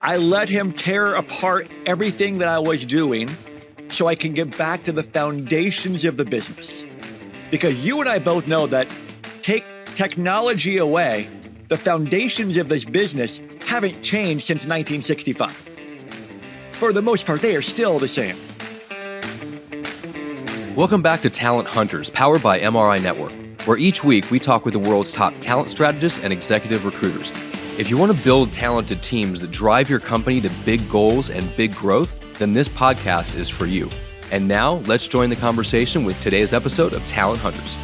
I let him tear apart everything that I was doing so I can get back to the foundations of the business. Because you and I both know that take technology away, the foundations of this business haven't changed since 1965. For the most part, they are still the same. Welcome back to Talent Hunters, powered by MRI Network, where each week we talk with the world's top talent strategists and executive recruiters. If you want to build talented teams that drive your company to big goals and big growth, then this podcast is for you. And now, let's join the conversation with today's episode of Talent Hunters.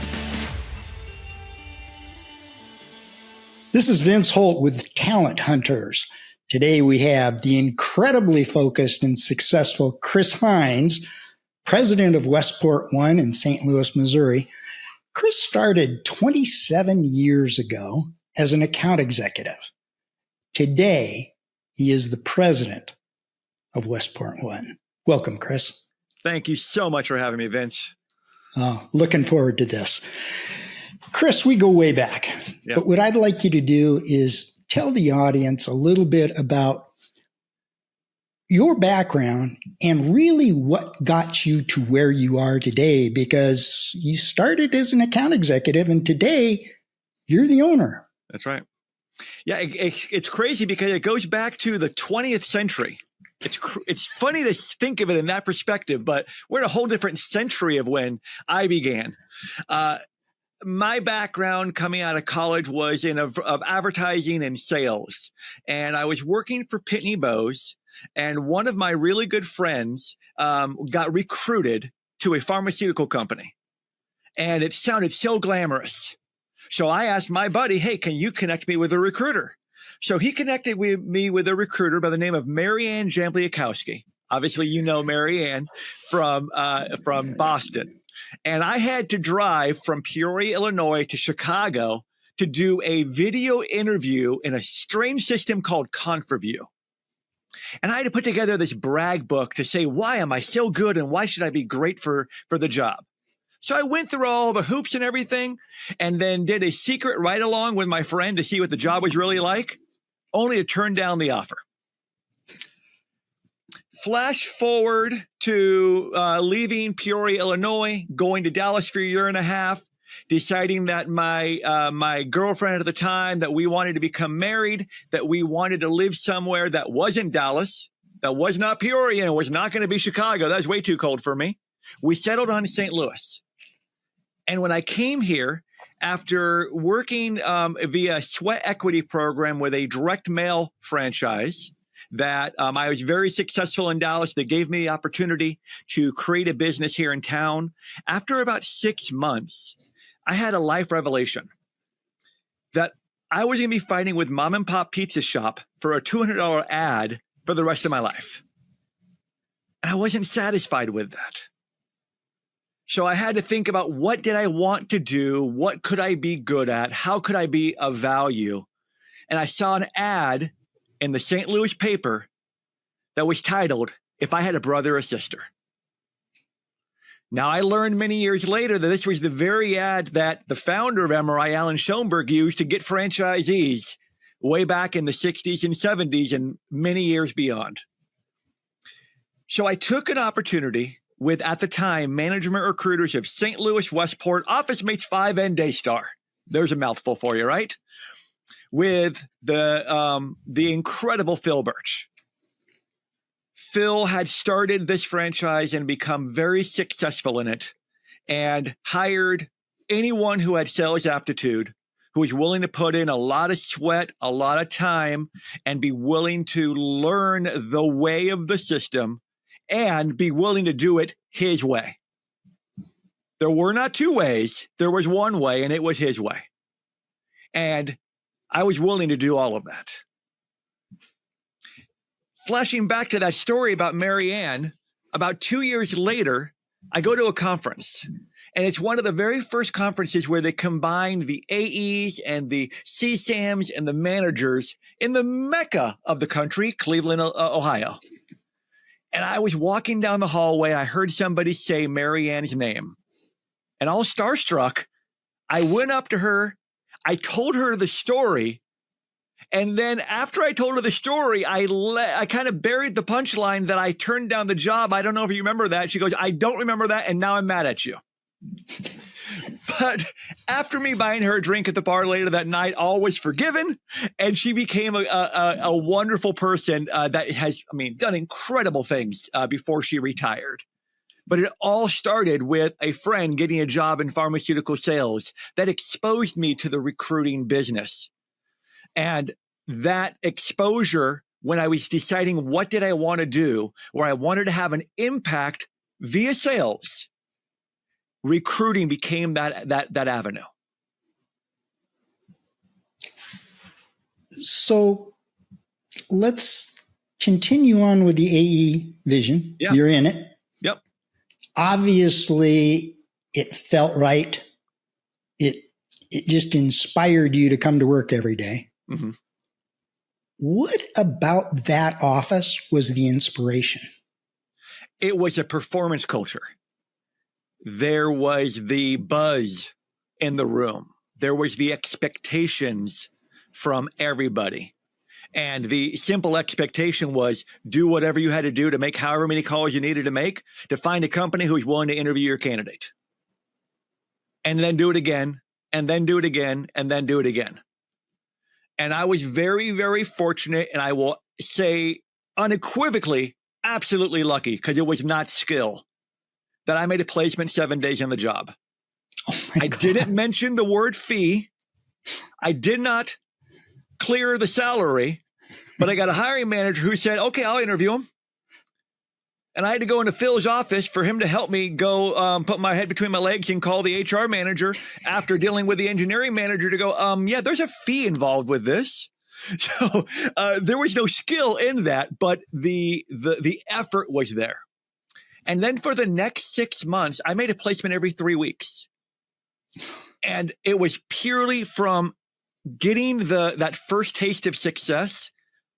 This is Vince Holt with Talent Hunters. Today we have the incredibly focused and successful Chris Heinz, president of Westport One in St. Louis, Missouri. Chris started 27 years ago as an account executive. Today, he is the president of Westport One. Welcome, Chris. Thank you so much for having me, Vince. Looking forward to this. Chris, we go way back. Yep. But what I'd like you to do is tell the audience a little bit about your background and really what got you to where you are today, because you started as an account executive and today you're the owner. That's right. Yeah, it's crazy because it goes back to the 20th century. It's funny to think of it in that perspective, but we're in a whole different century of when I began. My background coming out of college was of advertising and sales, and I was working for Pitney Bowes. And one of my really good friends got recruited to a pharmaceutical company, and it sounded so glamorous. So I asked my buddy, hey, can you connect me with a recruiter? So he connected me with a recruiter by the name of Marianne Jambliakowski. Obviously, you know Marianne from Boston. And I had to drive from Peoria, Illinois to Chicago to do a video interview in a strange system called ConferView. And I had to put together this brag book to say, why am I so good and why should I be great for the job? So I went through all the hoops and everything and then did a secret ride along with my friend to see what the job was really like, only to turn down the offer. Flash forward to leaving Peoria, Illinois, going to Dallas for a year and a half, deciding that my girlfriend at the time, that we wanted to become married, that we wanted to live somewhere that wasn't Dallas, that was not Peoria, and was not going to be Chicago. That was way too cold for me. We settled on St. Louis. And when I came here, after working via sweat equity program with a direct mail franchise, that I was very successful in Dallas. They gave me the opportunity to create a business here in town. After about 6 months, I had a life revelation that I was going to be fighting with mom and pop pizza shop for a $200 ad for the rest of my life. And I wasn't satisfied with that. So I had to think about, what did I want to do? What could I be good at? How could I be of value? And I saw an ad in the St. Louis paper that was titled, If I Had a Brother or Sister. Now, I learned many years later that this was the very ad that the founder of MRI, Alan Schoenberg, used to get franchisees way back in the 60s and 70s and many years beyond. So I took an opportunity with, at the time, management recruiters of St. Louis, Westport, Office Mates 5, and Daystar. There's a mouthful for you, right? With the incredible Phil Birch. Phil had started this franchise and become very successful in it, and hired anyone who had sales aptitude, who was willing to put in a lot of sweat, a lot of time, and be willing to learn the way of the system and be willing to do it his way. There were not two ways. There was one way, and it was his way. And I was willing to do all of that. Flashing back to that story about Marianne, about 2 years later, I go to a conference. And it's one of the very first conferences where they combined the AEs and the CSAMs and the managers in the mecca of the country, Cleveland, Ohio. And I was walking down the hallway. I heard somebody say Marianne's name. And all starstruck, I went up to her. I told her the story. And then after I told her the story, I kind of buried the punchline that I turned down the job. I don't know if you remember that. She goes, I don't remember that. And now I'm mad at you. But after me buying her a drink at the bar later that night, all was forgiven. And she became a wonderful person that has, done incredible things before she retired. But it all started with a friend getting a job in pharmaceutical sales that exposed me to the recruiting business. And that exposure, when I was deciding what did I want to do, where I wanted to have an impact via sales, recruiting became that avenue. So let's continue on with the AE vision. Yeah. You're in it. Yep. Obviously, it felt right. It just inspired you to come to work every day. Mm-hmm. What about that office was the inspiration? It was a performance culture. There was the buzz in the room. There was the expectations from everybody. And the simple expectation was do whatever you had to do to make however many calls you needed to make to find a company who's willing to interview your candidate. And then do it again, and then do it again, and then do it again. And I was very, very fortunate, and I will say unequivocally, absolutely lucky, because it was not skill, that I made a placement 7 days on the job. I didn't mention the word fee. I did not clear the salary, but I got a hiring manager who said, okay, I'll interview him. And I had to go into Phil's office for him to help me go put my head between my legs and call the HR manager after dealing with the engineering manager to go, yeah, there's a fee involved with this. So there was no skill in that, but the effort was there. And then for the next 6 months, I made a placement every 3 weeks. And it was purely from getting that first taste of success,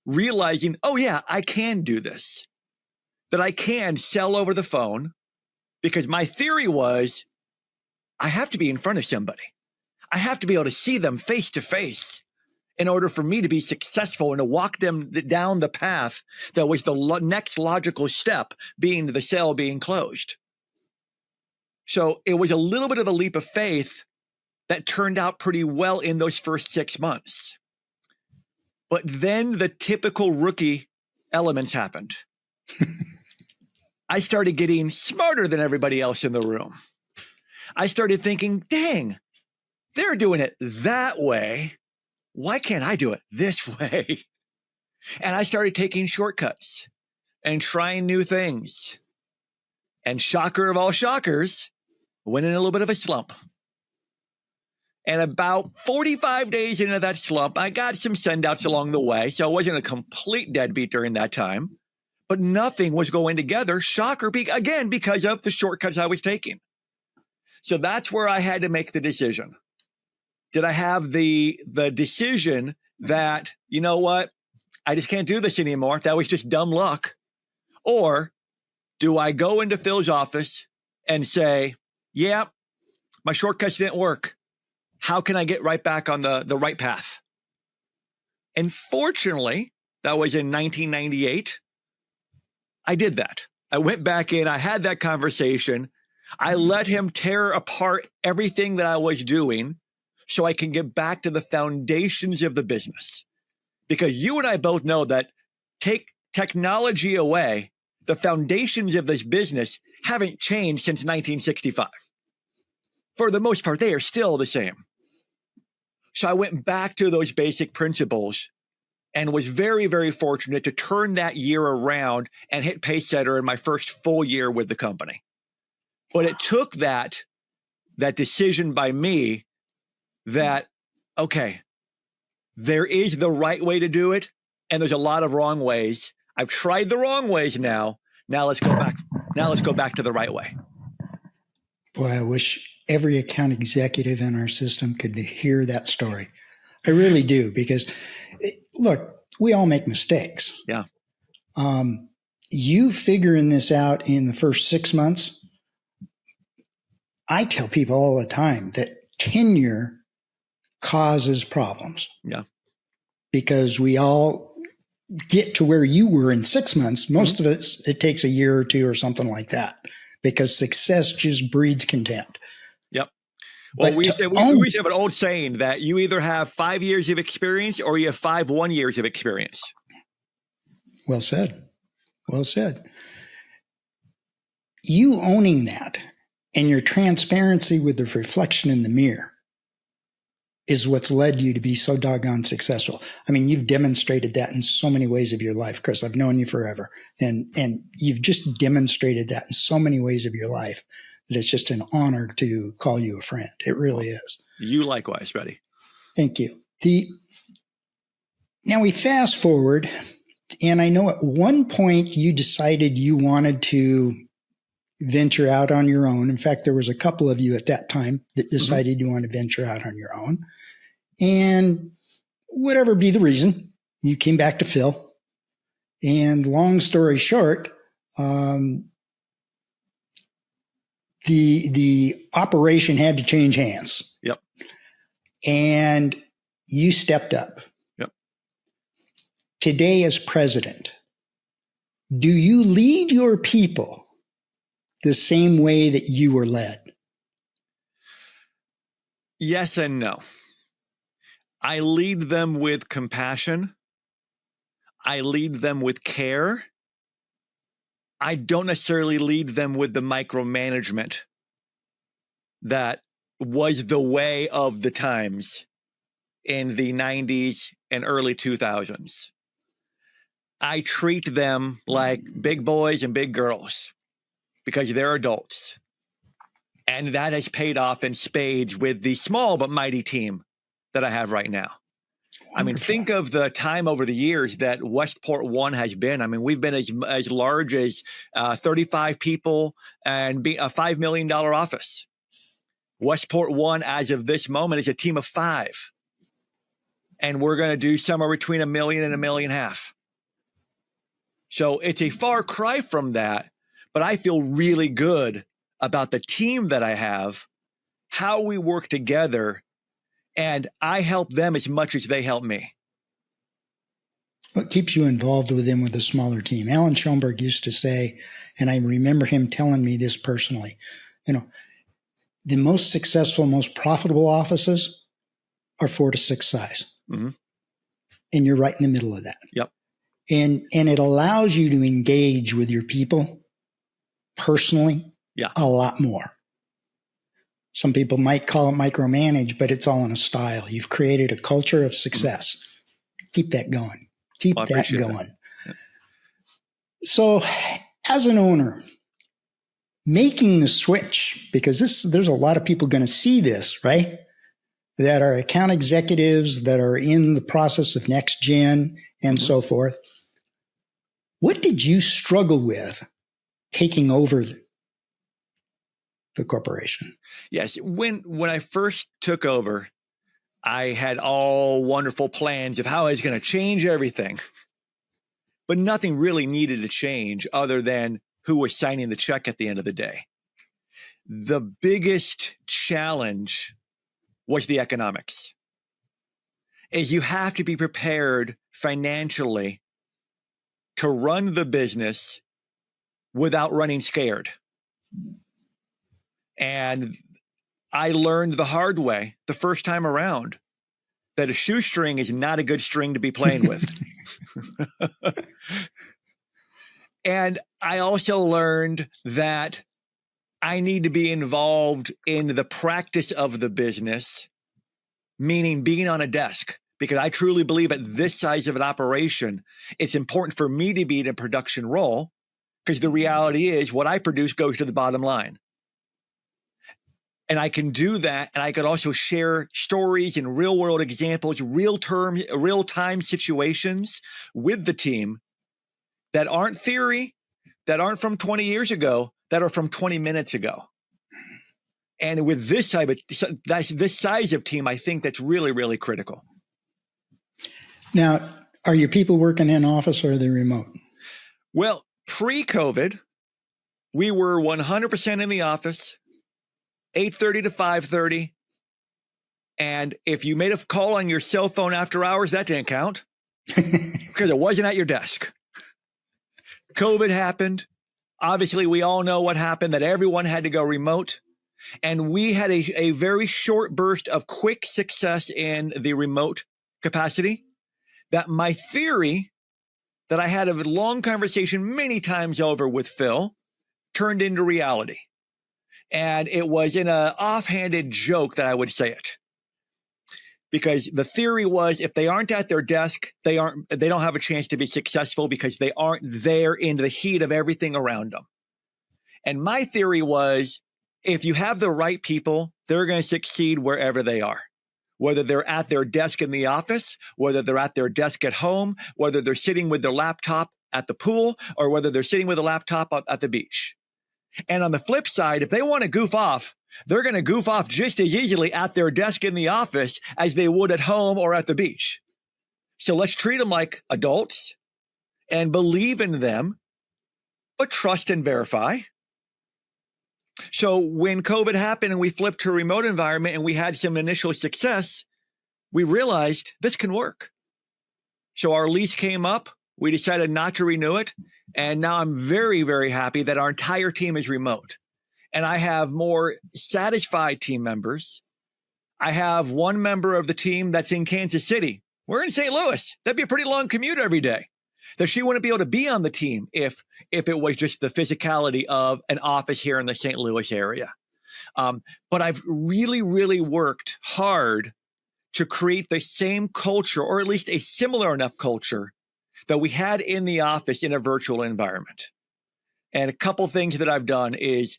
realizing, oh yeah, I can do this. That I can sell over the phone, because my theory was I have to be in front of somebody. I have to be able to see them face to face in order for me to be successful and to walk them down the path that was the next logical step, being the sale being closed. So it was a little bit of a leap of faith that turned out pretty well in those first 6 months. But then the typical rookie elements happened. I started getting smarter than everybody else in the room. I started thinking, dang, they're doing it that way. Why can't I do it this way? And I started taking shortcuts and trying new things. And shocker of all shockers, went in a little bit of a slump. And about 45 days into that slump, I got some send-outs along the way. So I wasn't a complete deadbeat during that time. But nothing was going together. Shocker, again, because of the shortcuts I was taking. So that's where I had to make the decision. Did I have the decision that, you know what, I just can't do this anymore? That was just dumb luck. Or do I go into Phil's office and say, yeah, my shortcuts didn't work. How can I get right back on the right path? And fortunately, that was in 1998. I did that. I went back in. I had that conversation. I let him tear apart everything that I was doing so I can get back to the foundations of the business. Because you and I both know that take technology away, the foundations of this business haven't changed since 1965. For the most part, they are still the same. So I went back to those basic principles and was very, very fortunate to turn that year around and hit Pacesetter in my first full year with the company. But it took that decision by me that, okay, there is the right way to do it, and there's a lot of wrong ways. I've tried the wrong ways now. Now let's go back. Now let's go back to the right way. Boy, I wish every account executive in our system could hear that story. I really do, because look, we all make mistakes. Yeah. You figuring this out in the first 6 months. I tell people all the time that tenure causes problems. Yeah. because we all get to where you were in 6 months. Most of us, it takes a year or two or something like that, because success just breeds content. Yep. Well, But we to used to have an old saying that you either have 5 years of experience or you have 5 1 years of experience. Well said. Well said. You owning that and your transparency with the reflection in the mirror is what's led you to be so doggone successful. I mean, you've demonstrated that in so many ways of your life, Chris. I've known you forever. And you've just demonstrated that in so many ways of your life that it's just an honor to call you a friend. It really is. You likewise, buddy. Thank you. Now we fast forward, and I know at one point you decided you wanted to venture out on your own. In fact, there was a couple of you at that time that decided you want to venture out on your own. And whatever be the reason, you came back to Phil. And long story short, the operation had to change hands. Yep. And you stepped up. Yep. Today as president, do you lead your people the same way that you were led? Yes and no. I lead them with compassion. I lead them with care. I don't necessarily lead them with the micromanagement that was the way of the times in the 90s and early 2000s. I treat them like big boys and big girls because they're adults. And that has paid off in spades with the small but mighty team that I have right now. Wonderful. I mean, think of the time over the years that Westport One has been. I mean, we've been as large as 35 people and a $5 million office. Westport One, as of this moment, is a team of 5. And we're going to do somewhere between $1 million and $1.5 million. So it's a far cry from that, but I feel really good about the team that I have, how we work together, and I help them as much as they help me. What keeps you involved with them with a smaller team? Alan Schoenberg used to say, and I remember him telling me this personally, the most successful, most profitable offices are 4 to 6 size. Mm-hmm. And you're right in the middle of that. Yep. And it allows you to engage with your people personally a lot more. Some people might call it micromanage, but it's all in a style. You've created a culture of success. Mm-hmm. Keep that going. Keep that going. Yeah. So as an owner, making the switch, because there's a lot of people going to see this, right? That are account executives that are in the process of next gen and so forth. What did you struggle with taking over the corporation? Yes. When I first took over, I had all wonderful plans of how I was going to change everything. But nothing really needed to change other than who was signing the check at the end of the day. The biggest challenge was the economics. Is you have to be prepared financially to run the business without running scared. And I learned the hard way the first time around that a shoestring is not a good string to be playing with. And I also learned that I need to be involved in the practice of the business, meaning being on a desk, because I truly believe at this size of an operation, it's important for me to be in a production role, because the reality is what I produce goes to the bottom line. And I can do that. And I could also share stories and real world examples, real time situations with the team that aren't theory, that aren't from 20 years ago, that are from 20 minutes ago. And with this size of team, I think that's really, really critical. Now, are your people working in office or are they remote? Well, pre-COVID, we were 100% in the office, 8:30 to 5:30. And if you made a call on your cell phone after hours, that didn't count because it wasn't at your desk. COVID happened. Obviously, we all know what happened, that everyone had to go remote. And we had a very short burst of quick success in the remote capacity. That my theory that I had a long conversation many times over with Phil turned into reality. And it was in an offhanded joke that I would say it. Because the theory was if they aren't at their desk, they don't have a chance to be successful because they aren't there in the heat of everything around them. And my theory was if you have the right people, they're going to succeed wherever they are, whether they're at their desk in the office, whether they're at their desk at home, whether they're sitting with their laptop at the pool, or whether they're sitting with a laptop at the beach. And on the flip side, if they want to goof off, they're going to goof off just as easily at their desk in the office as they would at home or at the beach. So let's treat them like adults and believe in them, but trust and verify. So when COVID happened and we flipped to a remote environment and we had some initial success, we realized this can work. So our lease came up. We decided not to renew it. And now I'm very, very happy that our entire team is remote. And I have more satisfied team members. I have one member of the team that's in Kansas City. We're in St. Louis. That'd be a pretty long commute every day. That she wouldn't be able to be on the team if it was just the physicality of an office here in the St. Louis area. But I've really, really worked hard to create the same culture, or at least a similar enough culture that we had in the office in a virtual environment. And a couple things that I've done is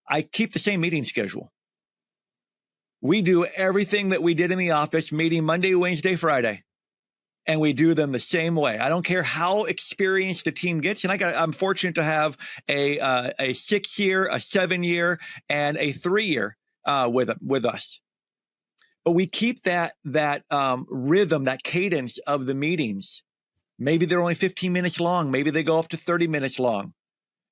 I keep the same meeting schedule. We do everything that we did in the office, meeting Monday, Wednesday, Friday, and we do them the same way. I don't care how experienced the team gets. And I'm fortunate to have a 6-year, a 7-year, and a 3-year with us. But we keep that rhythm, that cadence of the meetings. Maybe they're only 15 minutes long. Maybe they go up to 30 minutes long.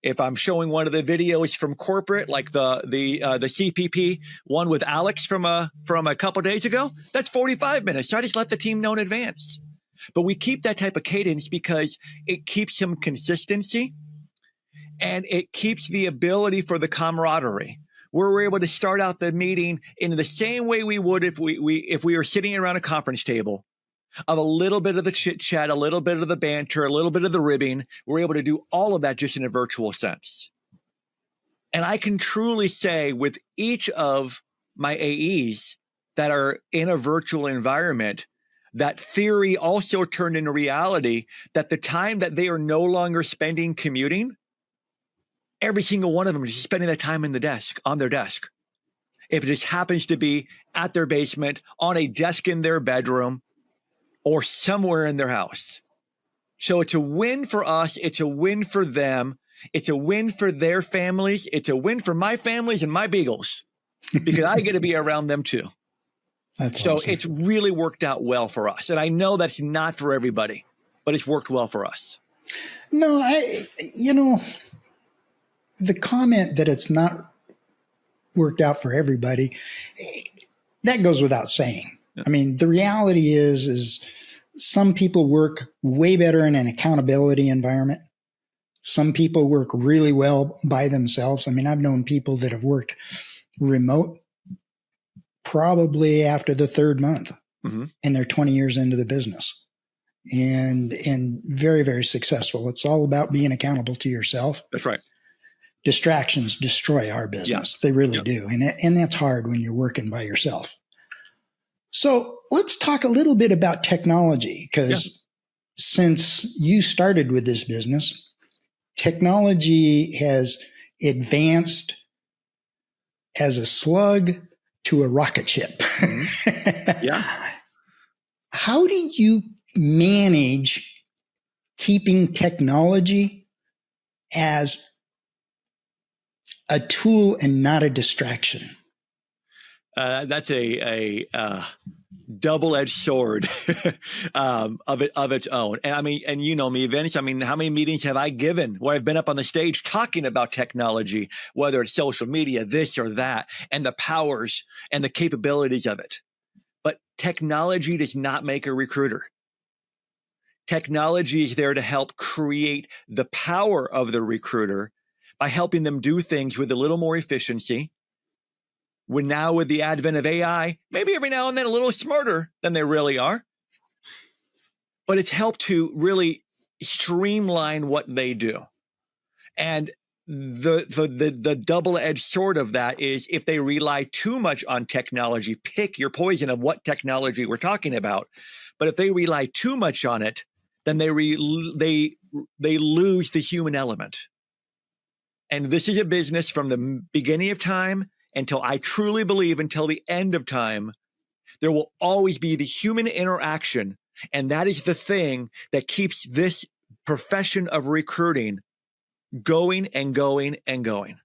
If I'm showing one of the videos from corporate, like the CPP one with Alex from a couple days ago, that's 45 minutes. So I just let the team know in advance. But we keep that type of cadence because it keeps some consistency and it keeps the ability for the camaraderie, where we're able to start out the meeting in the same way we would if we were sitting around a conference table, of a little bit of the chit chat, a little bit of the banter, a little bit of the ribbing. We're able to do all of that just in a virtual sense. And I can truly say with each of my AEs that are in a virtual environment, that theory also turned into reality, that the time that they are no longer spending commuting, every single one of them is just spending that time on their desk. If it just happens to be at their basement, on a desk in their bedroom, or somewhere in their house. So it's a win for us. It's a win for them. It's a win for their families. It's a win for my families and my beagles because I get to be around them too. That's so awesome. It's really worked out well for us. And I know that's not for everybody, but it's worked well for us. No, the comment that it's not worked out for everybody, that goes without saying. I mean, the reality is some people work way better in an accountability environment. Some people work really well by themselves. I mean, I've known people that have worked remote probably after the 3rd month, and they're 20 years into the business and very, very successful. It's all about being accountable to yourself. That's right. Distractions destroy our business. They really do. And that's hard when you're working by yourself. So let's talk a little bit about technology, because since you started with this business, technology has advanced as a slug to a rocket ship. How do you manage keeping technology as a tool and not a distraction? That's a double-edged sword of its own. And I mean, and you know me, Vince. I mean, how many meetings have I given where I've been up on the stage talking about technology, whether it's social media, this or that, and the powers and the capabilities of it? technology does not make a recruiter. Technology is there to help create the power of the recruiter by helping them do things with a little more efficiency. When now with the advent of AI, maybe every now and then a little smarter than they really are. But it's helped to really streamline what they do. And the double-edged sword of that is if they rely too much on technology, pick your poison of what technology we're talking about. But if they rely too much on it, then they lose the human element. And this is a business from the beginning of time until I truly believe until the end of time, there will always be the human interaction. And that is the thing that keeps this profession of recruiting going and going and going.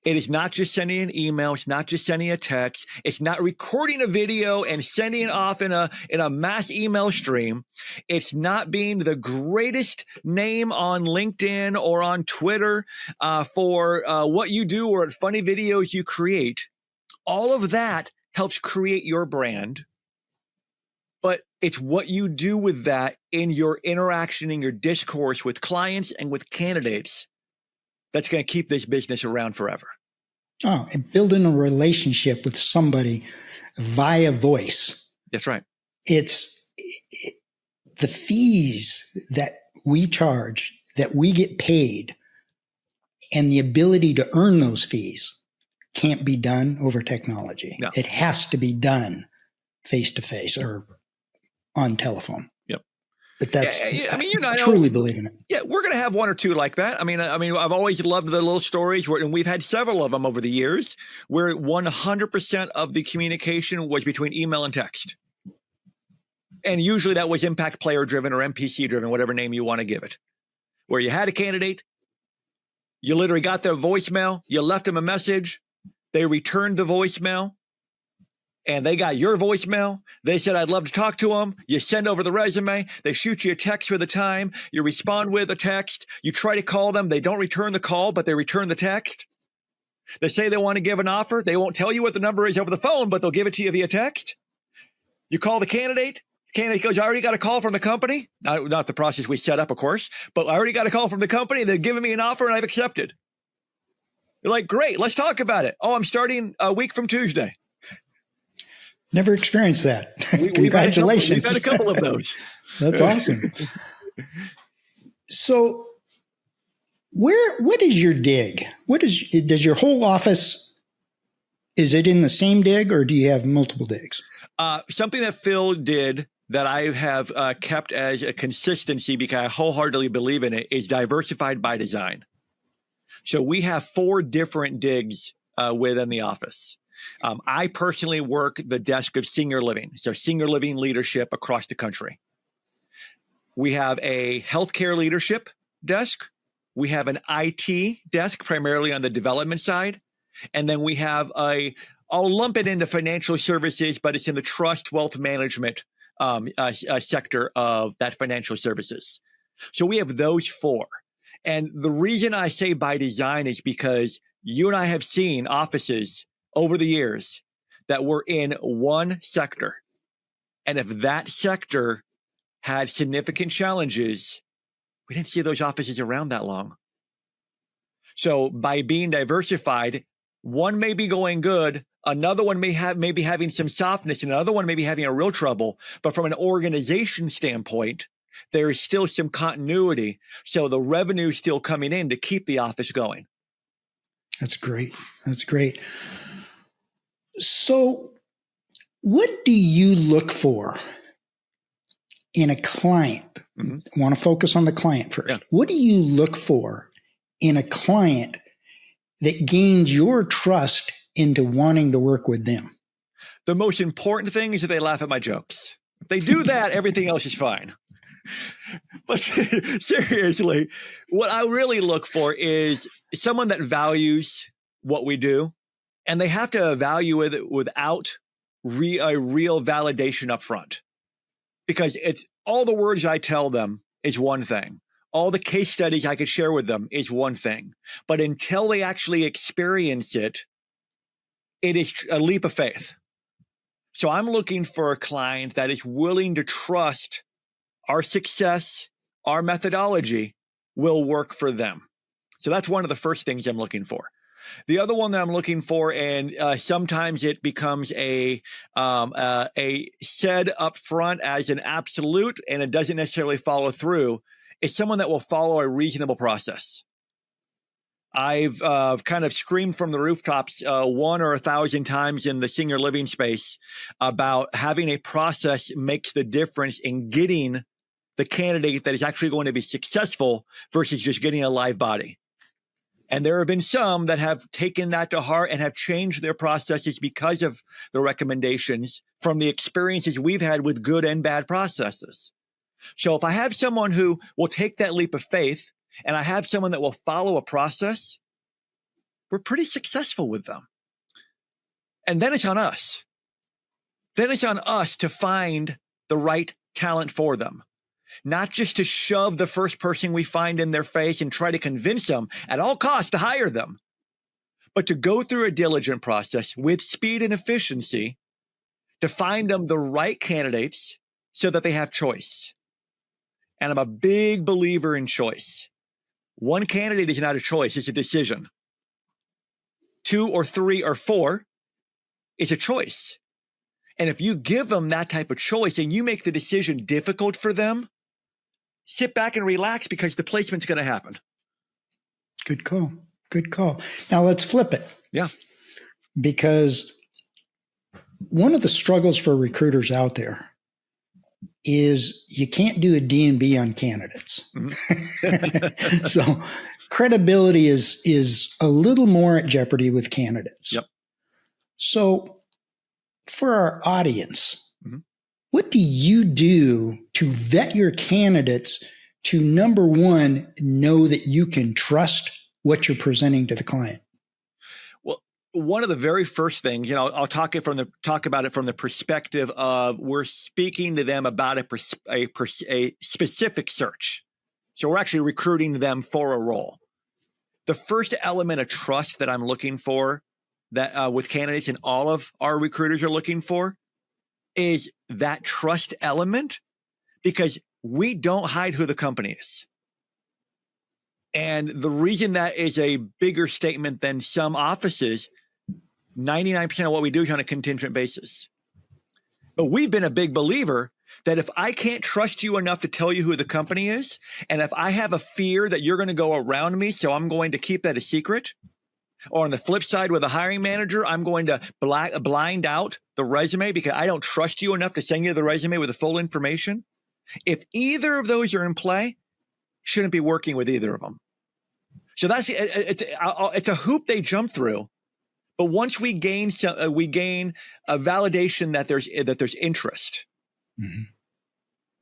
It is not just sending an email. It's not just sending a text. It's not recording a video and sending it off in a mass email stream. It's not being the greatest name on LinkedIn or on Twitter for what you do or funny videos you create. All of that helps create your brand. But it's what you do with that in your interaction, in your discourse with clients and with candidates that's going to keep this business around forever. Oh, and building a relationship with somebody via voice. That's right. It's the fees that we charge, that we get paid, and the ability to earn those fees can't be done over technology. No. It has to be done face-to-face or on telephone. But that's, I truly believe in it. Yeah, we're going to have one or two like that. I mean, I've always loved the little stories, and we've had several of them over the years, where 100% of the communication was between email and text. And usually that was impact player driven or MPC driven, whatever name you want to give it. Where you had a candidate, you literally got their voicemail, you left them a message, they returned the voicemail, and they got your voicemail. They said, I'd love to talk to them. You send over the resume. They shoot you a text with a time. You respond with a text. You try to call them. They don't return the call, but they return the text. They say they want to give an offer. They won't tell you what the number is over the phone, but they'll give it to you via text. You call the candidate. The candidate goes, I already got a call from the company. Not the process we set up, of course, but I already got a call from the company. They're giving me an offer and I've accepted. You're like, great, let's talk about it. Oh, I'm starting a week from Tuesday. Never experienced that. Congratulations. We've had a couple of those. That's awesome. So what is your dig? Does your whole office, is it in the same dig or do you have multiple digs? Something that Phil did that I have kept as a consistency because I wholeheartedly believe in it is diversified by design. So we have 4 different digs within the office. I personally work the desk of senior living, so senior living leadership across the country. We have a healthcare leadership desk. We have an IT desk, primarily on the development side. And then we have I'll lump it into financial services, but it's in the trust wealth management sector of that financial services. So we have those 4. And the reason I say by design is because you and I have seen offices over the years that were in one sector. And if that sector had significant challenges, we didn't see those offices around that long. So by being diversified, one may be going good, another one may be having some softness, and another one may be having a real trouble. But from an organization standpoint, there is still some continuity. So the revenue is still coming in to keep the office going. That's great. That's great. So what do you look for in a client? Mm-hmm. I want to focus on the client first. Yeah. What do you look for in a client that gains your trust into wanting to work with them? The most important thing is that they laugh at my jokes. If they do that, everything else is fine. But seriously, what I really look for is someone that values what we do, and they have to evaluate it without a real validation up front. Because it's all the words I tell them is one thing. All the case studies I could share with them is one thing. But until they actually experience it, it is a leap of faith. So I'm looking for a client that is willing to trust our success, our methodology will work for them. So that's one of the first things I'm looking for. The other one that I'm looking for, and sometimes it becomes a said up front as an absolute, and it doesn't necessarily follow through, is someone that will follow a reasonable process. I've kind of screamed from the rooftops 1 or 1,000 times in the senior living space about having a process makes the difference in getting the candidate that is actually going to be successful versus just getting a live body. And there have been some that have taken that to heart and have changed their processes because of the recommendations from the experiences we've had with good and bad processes. So if I have someone who will take that leap of faith, and I have someone that will follow a process, we're pretty successful with them. And then it's on us. Then it's on us to find the right talent for them. Not just to shove the first person we find in their face and try to convince them at all costs to hire them, but to go through a diligent process with speed and efficiency to find them the right candidates so that they have choice. And I'm a big believer in choice. One candidate is not a choice, it's a decision. 2 or 3 or 4 is a choice. And if you give them that type of choice and you make the decision difficult for them, sit back and relax because the placement's going to happen. Good call. Good call. Now let's flip it. Yeah. Because one of the struggles for recruiters out there is you can't do a D&B on candidates. Mm-hmm. So credibility is a little more at jeopardy with candidates. Yep. So for our audience, what do you do to vet your candidates to, number one, know that you can trust what you're presenting to the client? Well, one of the very first things, I'll talk about it from the perspective of we're speaking to them about a specific search. So we're actually recruiting them for a role. The first element of trust that I'm looking for that with candidates and all of our recruiters are looking for is that trust element, because we don't hide who the company is. And the reason that is a bigger statement than some offices, 99% of what we do is on a contingent basis. But we've been a big believer that if I can't trust you enough to tell you who the company is, and if I have a fear that you're going to go around me, so I'm going to keep that a secret, or on the flip side with a hiring manager, I'm going to blind out the resume because I don't trust you enough to send you the resume with the full information. If either of those are in play, shouldn't be working with either of them. So it's a hoop they jump through. But once we gain a validation that there's interest. Mm-hmm.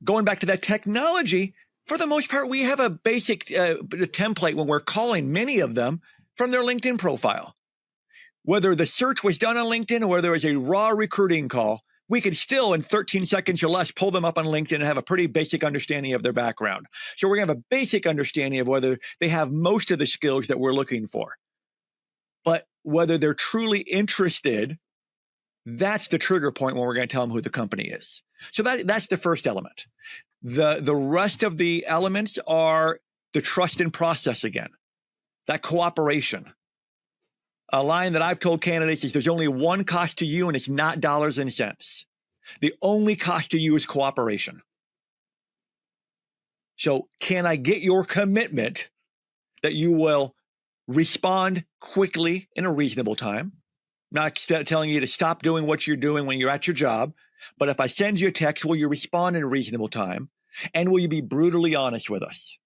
Going back to that technology, for the most part, we have a basic template when we're calling many of them from their LinkedIn profile. Whether the search was done on LinkedIn or whether it was a raw recruiting call, we could still, in 13 seconds or less, pull them up on LinkedIn and have a pretty basic understanding of their background. So we're going to have a basic understanding of whether they have most of the skills that we're looking for. But whether they're truly interested, that's the trigger point when we're going to tell them who the company is. So that's the first element. The rest of the elements are the trust and process again. That cooperation. A line that I've told candidates is there's only one cost to you, and it's not dollars and cents. The only cost to you is cooperation. So can I get your commitment that you will respond quickly in a reasonable time? Not telling you to stop doing what you're doing when you're at your job, but if I send you a text, will you respond in a reasonable time? And will you be brutally honest with us?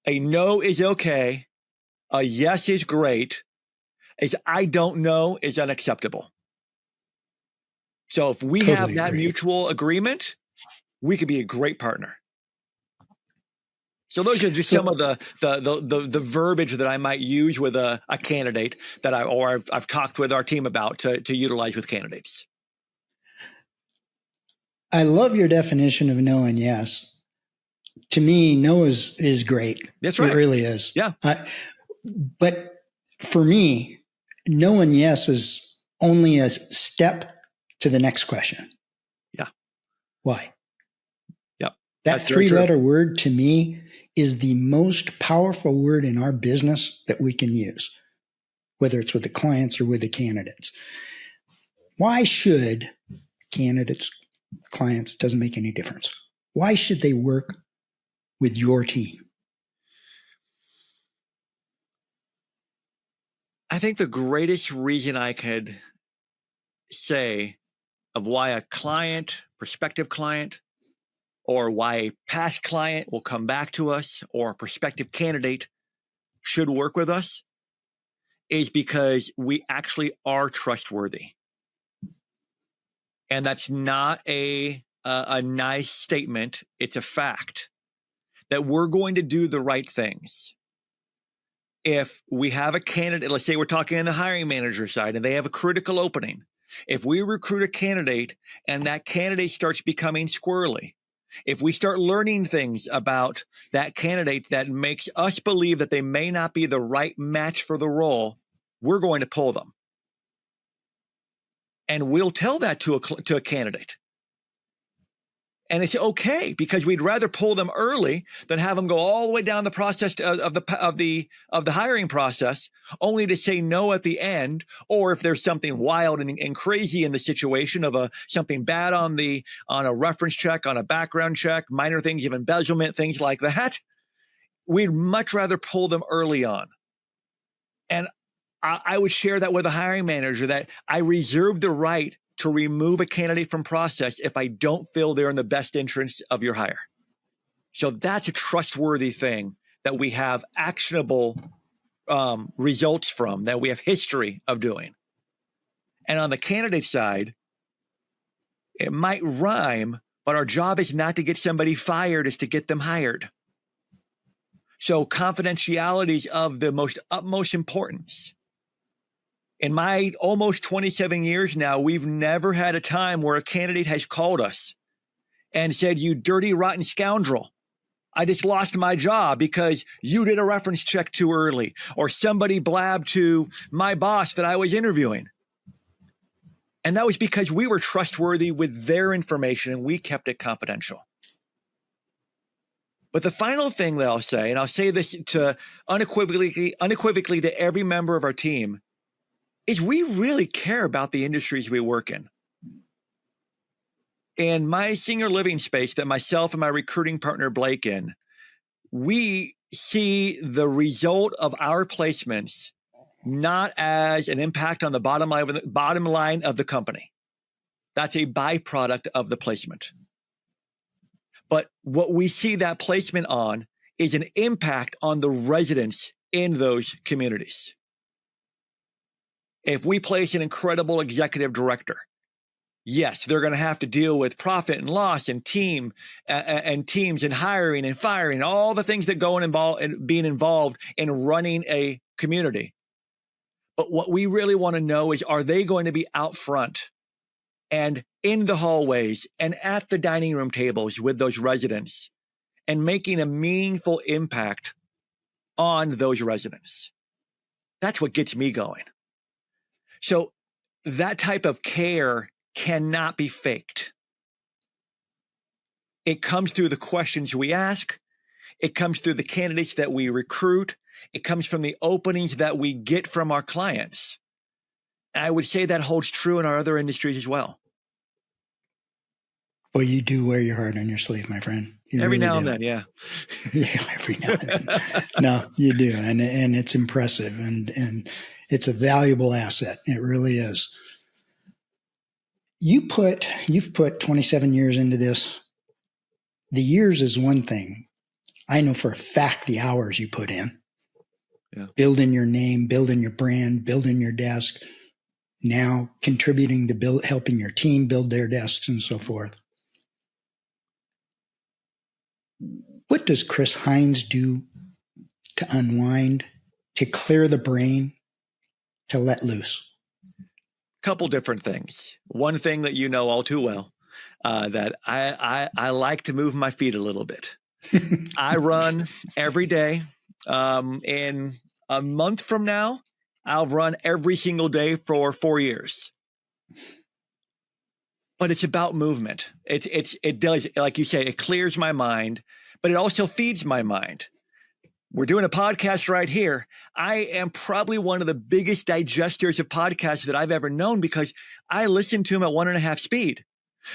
A no is okay. A yes is great. As I don't know is unacceptable. So if we have that mutual agreement, we could be a great partner. So those are just some of the verbiage that I might use with a candidate that I've talked with our team about to utilize with candidates. I love your definition of no and yes. To me, no is great. That's right. It really is. Yeah. But for me, no and yes is only a step to the next question. Yeah. Why? Yep. That That's very true. 3-letter word to me is the most powerful word in our business that we can use, whether it's with the clients or with the candidates. Why should candidates, clients, doesn't make any difference. Why should they work with your team? I think the greatest reason I could say of why a client, prospective client, or why a past client will come back to us or a prospective candidate should work with us is because we actually are trustworthy. And that's not a nice statement. It's a fact that we're going to do the right things. If we have a candidate, let's say we're talking on the hiring manager side and they have a critical opening. If we recruit a candidate and that candidate starts becoming squirrely, if we start learning things about that candidate that makes us believe that they may not be the right match for the role, we're going to pull them. And we'll tell that to a candidate. And it's okay because we'd rather pull them early than have them go all the way down the process of the hiring process, only to say no at the end. Or if there's something wild and crazy in the situation of something bad on a reference check, on a background check, minor things of embezzlement, things like that, we'd much rather pull them early on. And I would share that with a hiring manager that I reserve the right to remove a candidate from process if I don't feel they're in the best interest of your hire. So that's a trustworthy thing that we have actionable results from, that we have history of doing. And on the candidate side, it might rhyme, but our job is not to get somebody fired, it's to get them hired. So confidentiality is of the utmost importance. In my almost 27 years now, we've never had a time where a candidate has called us and said, "You dirty, rotten scoundrel, I just lost my job because you did a reference check too early," or somebody blabbed to my boss that I was interviewing. And that was because we were trustworthy with their information and we kept it confidential. But the final thing that I'll say, and I'll say this to unequivocally to every member of our team, is we really care about the industries we work in. In my senior living space that myself and my recruiting partner Blake in, we see the result of our placements not as an impact on the bottom line of the company. That's a byproduct of the placement. But what we see that placement on is an impact on the residents in those communities. If we place an incredible executive director, yes, they're going to have to deal with profit and loss and teams and hiring and firing, all the things that go in being involved in running a community. But what we really want to know is, are they going to be out front and in the hallways and at the dining room tables with those residents and making a meaningful impact on those residents? That's what gets me going. So that type of care cannot be faked. It comes through the questions we ask. It comes through the candidates that we recruit. It comes from the openings that we get from our clients. And I would say that holds true in our other industries as well. Well, you do wear your heart on your sleeve, my friend. You every really now do. and then, yeah. Yeah, every now and then. No, you do. And it's impressive and it's a valuable asset. It really is. You've put 27 years into this. The years is one thing. I know for a fact the hours you put in. Yeah. Building your name, building your brand, building your desk, now contributing to helping your team build their desks and so forth. What does Chris Heinz do to unwind, to clear the brain, to let loose? Couple different things. One thing that you know all too well, that I like to move my feet a little bit. I run every day. In a month from now, I'll run every single day for 4 years. but it's about movement. It does, like you say, it clears my mind, but it also feeds my mind. We're doing a podcast right here. I am probably one of the biggest digesters of podcasts that I've ever known because I listen to them at 1.5 speed.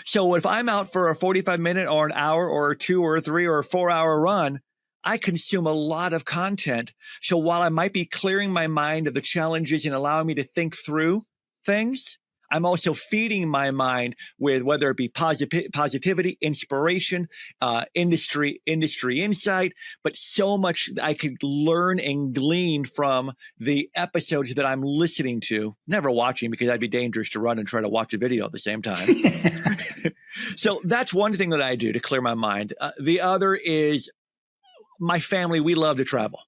So if I'm out for a 45-minute or an hour or a 2 or a 3 or a 4-hour run, I consume a lot of content. So while I might be clearing my mind of the challenges and allowing me to think through things, I'm also feeding my mind with whether it be positivity, inspiration, industry insight, but so much I could learn and glean from the episodes that I'm listening to, never watching because I'd be dangerous to run and try to watch a video at the same time. So that's one thing that I do to clear my mind. The other is my family. We love to travel.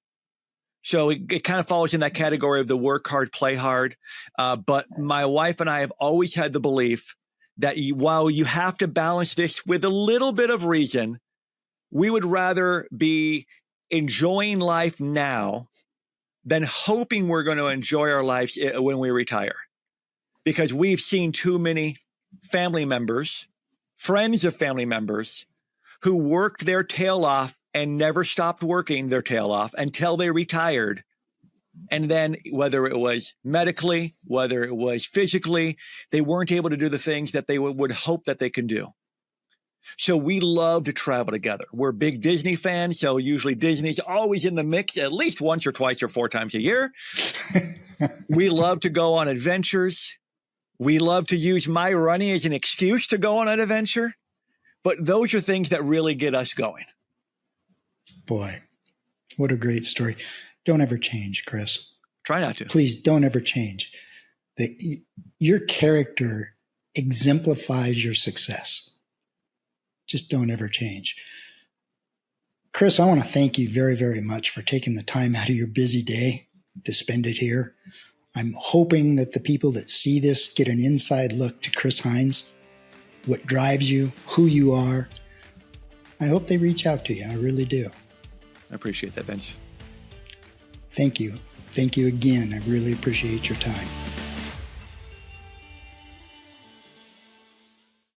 So it kind of falls in that category of the work hard, play hard. But my wife and I have always had the belief that while you have to balance this with a little bit of reason, we would rather be enjoying life now than hoping we're going to enjoy our lives when we retire. Because we've seen too many family members, friends of family members, who worked their tail off and never stopped working their tail off until they retired. And then whether it was medically, whether it was physically, they weren't able to do the things that they would hope that they can do. So we love to travel together. We're big Disney fans, so usually Disney's always in the mix at least once or twice or 4 times a year. We love to go on adventures. We love to use my running as an excuse to go on an adventure. But those are things that really get us going. Boy, what a great story. Don't ever change, Chris. Try not to. Please don't ever change. Your character exemplifies your success. Just don't ever change. Chris, I want to thank you very, very much for taking the time out of your busy day to spend it here. I'm hoping that the people that see this get an inside look to Chris Heinz, what drives you, who you are. I hope they reach out to you. I really do. I appreciate that, Vince. Thank you. Thank you again. I really appreciate your time.